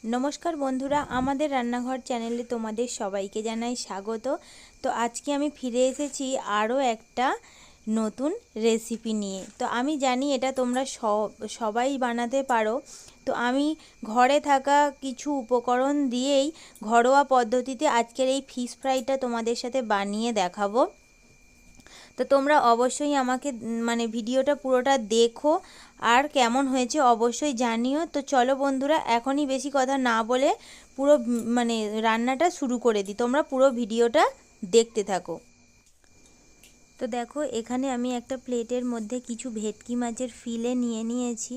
নমস্কার বন্ধুরা, আমাদের রান্নাঘর চ্যানেলে তোমাদের সবাইকে জানাই স্বাগত। তো আজকে আমি ফিরে এসেছি আরও একটা নতুন রেসিপি নিয়ে। তো আমি জানি এটা তোমরা সবাই বানাতে পারো। তো আমি ঘরে থাকা কিছু উপকরণ দিয়েই ঘরোয়া পদ্ধতিতে আজকের এই ফিশ ফ্রাইটা তোমাদের সাথে বানিয়ে দেখাবো। তো তোমরা অবশ্যই আমাকে ভিডিওটা পুরোটা দেখো, আর কেমন হয়েছে অবশ্যই জানিও। তো চলো বন্ধুরা, এখনই বেশি কথা না বলে পুরো রান্নাটা শুরু করে দিই। তোমরা পুরো ভিডিওটা দেখতে থাকো। তো দেখো, এখানে আমি একটা প্লেটের মধ্যে কিছু ভেটকি মাছের ফিলে নিয়ে নিয়েছি।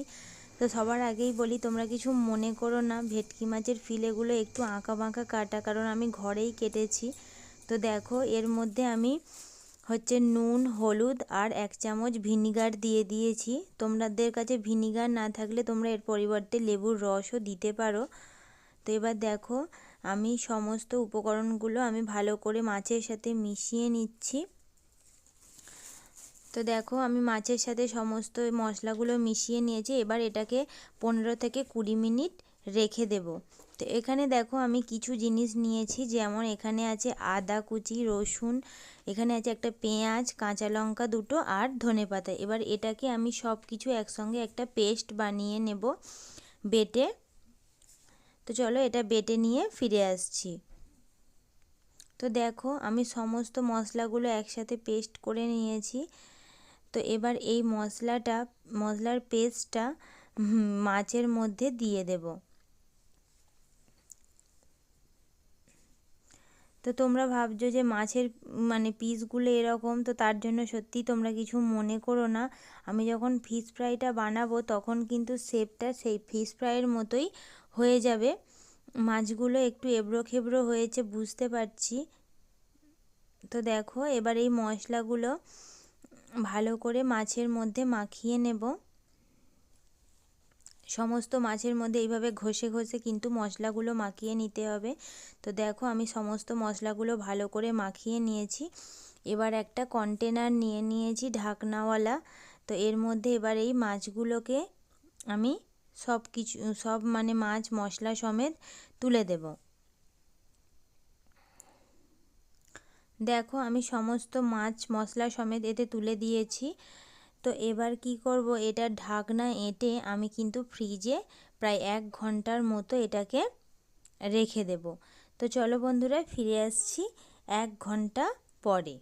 তো সবার আগেই বলি, তোমরা কিছু মনে করো না, ভেটকি মাছের ফিলেগুলো একটু আঁকা বাঁকা কাটা, কারণ আমি ঘরেই কেটেছি। তো দেখো, এর মধ্যে আমি নুন, হলুদ আর 1 চামচ ভিনিগার দিয়ে দিয়েছি। তোমাদের কাছে ভিনিগার না থাকলে তোমরা এর পরিবর্তে লেবুর রসও দিতে পারো। তো এবার দেখো, আমি সমস্ত উপকরণগুলো আমি ভালো করে মাছের সাথে মিশিয়ে নিচ্ছি। তো দেখো, আমি মাছের সাথে সমস্ত মশলাগুলো মিশিয়ে নিয়েছি। এবার এটাকে 15 থেকে 20 মিনিট রেখে দেব। তো এখানে দেখো, আমি কিছু জিনিস নিয়েছি, যেমন এখানে আছে আদা কুচি, রসুন, এখানে আছে একটা পেঁয়াজ, কাঁচা লঙ্কা দুটো আর ধনেপাতা। এবার এটাকে আমি সব কিছু একসঙ্গে একটা পেস্ট বানিয়ে নেব বেটে। তো চলো এটা বেটে নিয়ে ফিরে আসছি। তো দেখো, আমি সমস্ত মশলাগুলো একসাথে পেস্ট করে নিয়েছি। তো এবার এই মশলার পেস্টটা মাছের মধ্যে দিয়ে দেব। তো তোমরা ভাবছো যে মাছের পিসগুলো এরকম, তো তার জন্য সত্যি তোমরা কিছু মনে করো না। আমি যখন ফিশ ফ্রাইটা বানাবো তখন কিন্তু শেপটা সেই ফিশ ফ্রাইয়ের মতোই হয়ে যাবে। মাছগুলো একটু এবড়ো খেবড়ো হয়েছে, বুঝতে পারছি। তো দেখো, এবার এই মশলাগুলো ভালো করে মাছের মধ্যে মাখিয়ে নেব। সমস্ত মাছের মধ্যে এইভাবে ঘষে ঘষে কিন্তু মশলাগুলো মাখিয়ে নিতে হবে। তো দেখো, আমি সমস্ত মশলাগুলো ভালো করে মাখিয়ে নিয়েছি। এবার একটা কন্টেনার নিয়ে নিয়েছি ঢাকনাওয়ালা। তো এর মধ্যে এবার এই মাছগুলোকে আমি সব মাছ মশলা সমেত তুলে দেব। দেখো, আমি সমস্ত মাছ মশলা সমেত এতে তুলে দিয়েছি। তো এবার কি করব, এটার ঢাকনা এঁটে আমি কিন্তু ফ্রিজে প্রায় 1 ঘন্টার মতো এটাকে রেখে দেব। তো চলো বন্ধুরা, ফিরে আসছি 1 ঘন্টা পরে।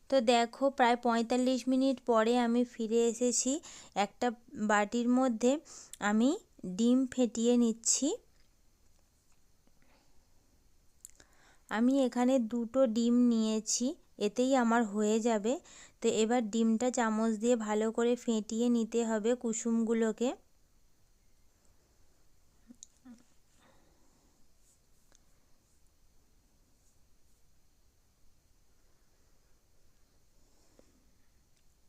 তো দেখো, প্রায় 45 মিনিট পরে আমি ফিরে এসেছি। একটা বাটির মধ্যে আমি ডিম ফেটিয়ে নিচ্ছি। আমি এখানে 2টো ডিম নিয়েছি, এতেই আমার হয়ে যাবে। তো এবার ডিমটা চামচ দিয়ে ভালো করে ফেটিয়ে নিতে হবে কুসুমগুলোকে।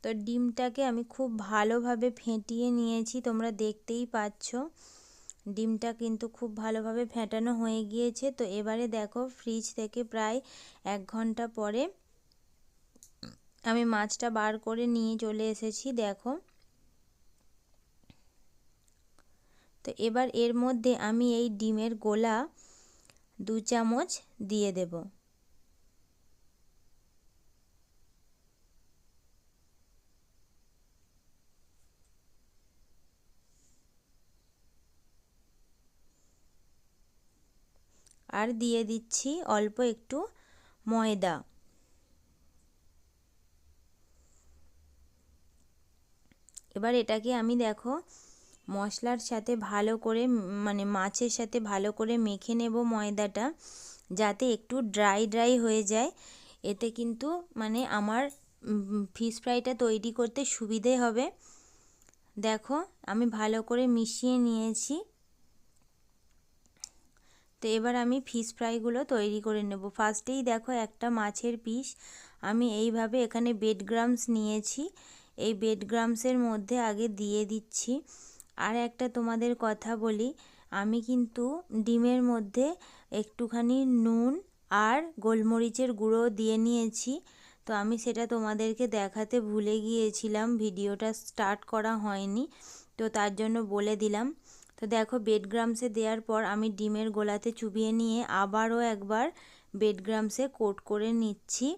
তো ডিমটাকে আমি খুব ভালোভাবে ফেটিয়ে নিয়েছি, তোমরা দেখতেই পাচ্ছ। ডিমটা কিন্তু খুব ভালোভাবে ফেটানো হয়ে গিয়েছে। তো এবারে দেখো, ফ্রিজ থেকে প্রায় 1 ঘন্টা পরে আমি মাছটা বার করে নিয়ে চলে এসেছি। দেখো, তো এবার এর মধ্যে আমি এই ডিমের গোলা 2 চামচ দিয়ে দেব। আর দিয়ে দিচ্ছি অল্প একটু ময়দা। এবার এটাকে আমি দেখো মশলার সাথে ভালো করে মাছের সাথে ভালো করে মেখে নেব ময়দাটা, যাতে একটু ড্রাই ড্রাই হয়ে যায়। এতে কিন্তু আমার ফিশ ফ্রাইটা তৈরি করতে সুবিধে হবে। দেখো, আমি ভালো করে মিশিয়ে নিয়েছি। তো এবার আমি ফিশ ফ্রাইগুলো তৈরি করে নেব। ফার্স্টেই দেখো, একটা মাছের পিস আমি এইভাবে এখানে বেড গ্রামস নিয়েছি, এই বেড গ্রামসের মধ্যে আগে দিয়ে দিচ্ছি। আর একটা তোমাদের কথা বলি, আমি কিন্তু ডিমের মধ্যে একটুখানি নুন আর গোলমরিচের গুঁড়ো দিয়ে নিয়েছি। তো আমি সেটা তোমাদেরকে দেখাতে ভুলে গিয়েছিলাম, ভিডিওটা স্টার্ট করা হয়নি, তো তার জন্য বলে দিলাম। তো তো দেখো বেড গ্রামসে দেওয়ার পর আমি ডিমের গোলাতে চুবিয়ে নিয়ে আবারও একবার বেড গ্রামসে কোট করে নিচ্ছি।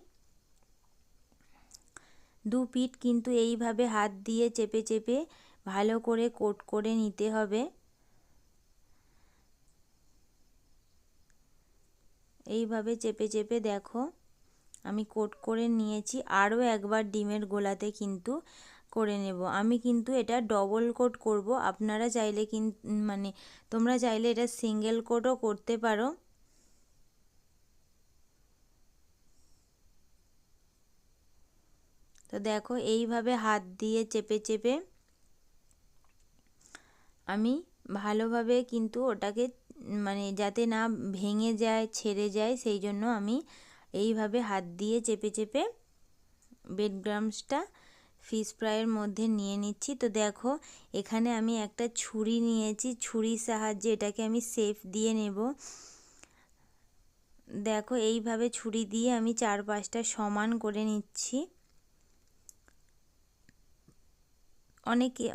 দু পিঠ কিন্তু এইভাবে হাত দিয়ে চেপে চেপে ভালো করে কোট করে নিতে হবে। এইভাবে চেপে চেপে দেখো আমি কোট করে নিয়েছি। আরও একবার ডিমের গোলাতে কিন্তু করে নেব। আমি কিন্তু এটা ডবল কোট করব, আপনারা চাইলে তোমরা চাইলে এটা সিঙ্গেল কোটও করতে পারো। তো দেখো এইভাবে হাত দিয়ে চেপে চেপে আমি ভালোভাবে কিন্তু ওটাকে যাতে না ভেঙে যায় ছেড়ে যায় সেই জন্য আমি এইভাবে হাত দিয়ে চেপে চেপে বেড গ্রামসটা ফিশ ফ্রাইয়ের মধ্যে নিয়ে নিচ্ছি। তো দেখো এখানে আমি একটা ছুরি নিয়েছি, ছুরির সাহায্যে এটাকে আমি শেপ দিয়ে নেব। দেখো এইভাবে ছুরি দিয়ে আমি 4-5টা সমান করে নিচ্ছি।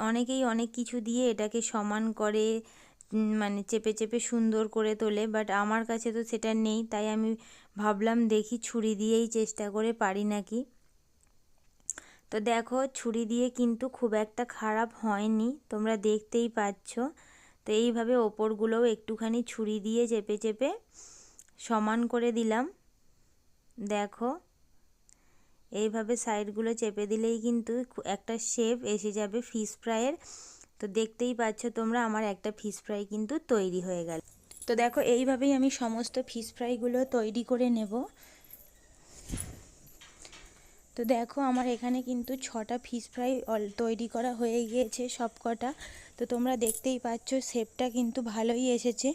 অনেকেই অনেক কিছু দিয়ে এটাকে সমান করে চেপে চেপে সুন্দর করে তোলে, বাট আমার কাছে তো সেটা নেই, তাই আমি ভাবলাম দেখি ছুরি দিয়েই চেষ্টা করে পারি নাকি। তো দেখো ছুরি দিয়ে কিন্তু খুব একটা খারাপ হয়নি, তোমরা দেখতেই পাচ্ছ। তো এইভাবে ওপরগুলোও একটুখানি ছুরি দিয়ে চেপে চেপে সমান করে দিলাম। দেখো এইভাবে সাইডগুলো চেপে দিলেই কিন্তু একটা শেপ এসে যাবে ফিশ ফ্রাইয়ের। তো দেখতেই পাচ্ছ তোমরা আমার একটা ফিশ ফ্রাই কিন্তু তৈরি হয়ে গেল। তো দেখো এইভাবেই আমি সমস্ত ফিশ ফ্রাইগুলো তৈরি করে নেব। তো দেখো আমার এখানে কিন্তু 6টা ফিশ ফ্রাই তৈরি করা হয়ে গিয়েছে সব কটা। তো তোমরা দেখতেই পাচ্ছ শেপটা কিন্তু ভালোই এসেছে।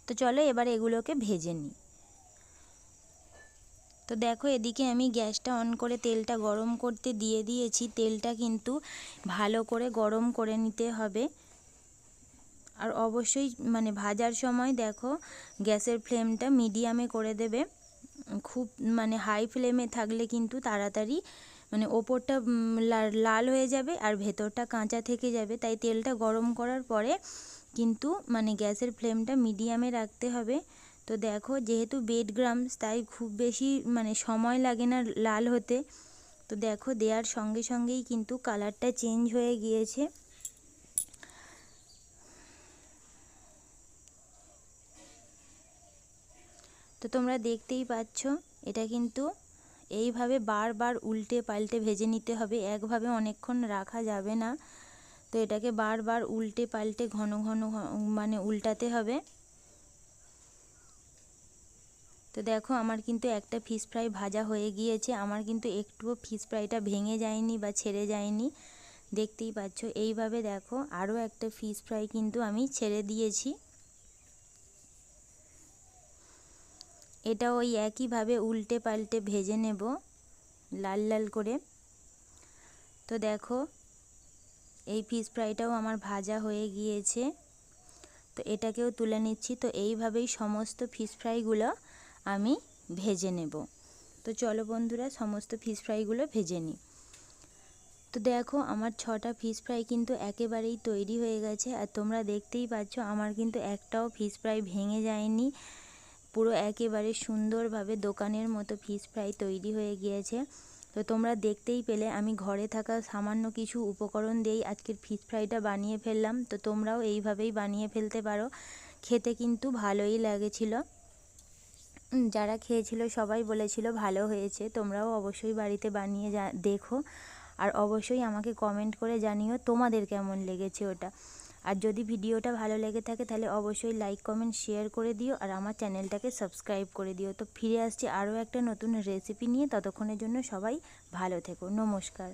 তো চলো এবার এগুলোকে ভেজে নিই। তো দেখো এদিকে আমি গ্যাসটা অন করে তেলটা গরম করতে দিয়ে দিয়েছি। তেলটা কিন্তু ভালো করে গরম করে নিতে হবে। আর অবশ্যই ভাজার সময় দেখো গ্যাসের ফ্লেমটা মিডিয়ামে করে দেবে। খুব হাই ফ্লেমে থাকলে কিন্তু তাড়াতাড়ি ওপরটা লাল হয়ে যাবে আর ভেতরটা কাঁচা থেকে যাবে। তাই তেলটা গরম করার পরে কিন্তু গ্যাসের ফ্লেমটা মিডিয়ামে রাখতে হবে। তো দেখো যেহেতু বেড গ্রামস তাই খুব বেশি সময় লাগে না লাল হতে। তো দেখো দেওয়ার সঙ্গে সঙ্গেই কিন্তু কালারটা চেঞ্জ হয়ে গিয়েছে। তো তোমরা দেখতেই পাচ্ছ এটা কিন্তু এইভাবে বারবার উল্টে পাল্টে ভেজে নিতে হবে, একভাবে অনেকক্ষণ রাখা যাবে না। তো এটাকে বারবার উল্টে পাল্টে ঘন ঘন উল্টাতে হবে। তো দেখো আমার কিন্তু একটা ফিশ ফ্রাই ভাজা হয়ে গিয়েছে, আমার কিন্তু একটুও ফিশ ফ্রাইটা ভেঙে যায়নি বা ছেড়ে যায়নি, দেখতেই পাচ্ছ। এইভাবে দেখো আরও একটা ফিশ ফ্রাই কিন্তু আমি ছেড়ে দিয়েছি। এটা ওই একইভাবে উল্টে পাল্টে ভেজে নেব লাল লাল করে। তো দেখো এই ফিশ ফ্রাইটাও আমার ভাজা হয়ে গিয়েছে। তো এটাকেও তুলে নিচ্ছি। তো এইভাবেই সমস্ত ফিশ ফ্রাইগুলো আমি ভেজে নেব। তো চলো বন্ধুরা সমস্ত ফিশ ফ্রাইগুলো ভেজে নিই। তো দেখো আমার 6টা ফিশ ফ্রাই কিন্তু একেবারেই তৈরি হয়ে গেছে। আর তোমরা দেখতেই পাচ্ছ আমার কিন্তু একটাও ফিশ ফ্রাই ভেঙে যায়নি, পুরো একেবারে সুন্দরভাবে দোকানের মতো ফিশ ফ্রাই তৈরি হয়ে গিয়েছে। তো তোমরা দেখতেই পেলে আমি ঘরে থাকা সামান্য কিছু উপকরণ দিয়েই আজকের ফিশ ফ্রাইটা বানিয়ে ফেললাম। তো তোমরাও এইভাবেই বানিয়ে ফেলতে পারো, খেতে কিন্তু ভালোই লেগেছিল। যারা খেয়েছিল সবাই বলেছিল ভালো হয়েছে। তোমরাও অবশ্যই বাড়িতে বানিয়ে দেখো আর অবশ্যই আমাকে কমেন্ট করে জানিও তোমাদের কেমন লেগেছে ওটা। আর যদি ভিডিওটা ভালো লেগে থাকে তাহলে অবশ্যই লাইক কমেন্ট শেয়ার করে দিও আর আমার চ্যানেলটাকে সাবস্ক্রাইব করে দিও। তো ফিরে আসছি আরও একটা নতুন রেসিপি নিয়ে, ততক্ষণের জন্য সবাই ভালো থেকো, নমস্কার।